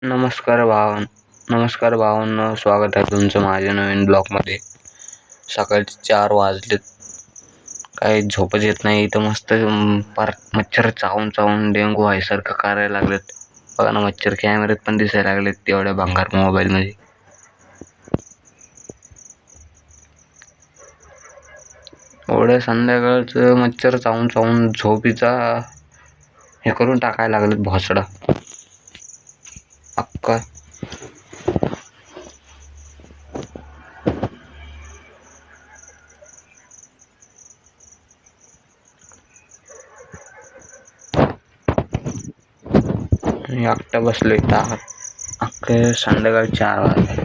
नमस्कार भावांनो, स्वागत आहे तुमचं माझ्या नवीन ब्लॉगमध्ये. सकाळचे 4 वाजलेत, काही झोपच येत नाही. इथं मस्त पार मच्छर चावून चावून डेंगू व्हायसारखं करायला लागलेत. बघा ना, मच्छर कॅमेऱ्यात पण दिसायला लागलेत तेवढ्या भंगार मोबाईलमध्ये. एवढ्या संध्याकाळचं मच्छर चावून चावून झोपीचा हे करून टाकायला लागलेत भोसडा अक्का. एकटा बसलोय इथं अख्खे संध्याकाळी 4 वाजले.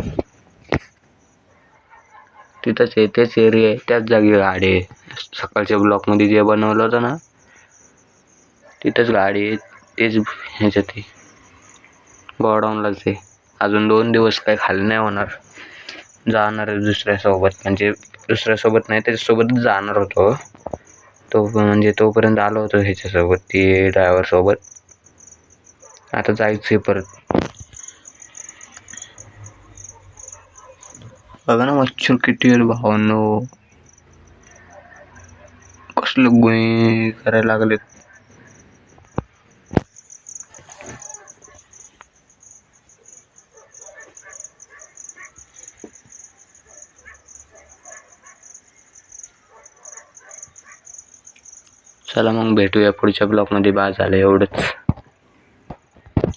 तिथंच आहे, तेच एरिया आहे, त्याच जागी गाडी आहे. सकाळच्या ब्लॉकमध्ये जे बनवलं होतं ना, तिथंच गाडी आहे. तेच ह्याच्यात आहे, गोडाऊनलाच आहे. अजून 2 दिवस काही खाली नाही होणार. जाणार आहे दुसऱ्यासोबत, म्हणजे दुसऱ्यासोबत नाही, त्याच्यासोबतच जाणार होतो. म्हणजे तोपर्यंत आलो होतो ह्याच्यासोबत, ती ड्रायव्हर सोबत. आता जायचंय परत. बघा ना, मच्छर किती आहे भावांनो, कसलं गुई करायला लागलेत. चला मग भेटूया पुढच्या ब्लॉगमध्ये. बाय, झालं एवढंच.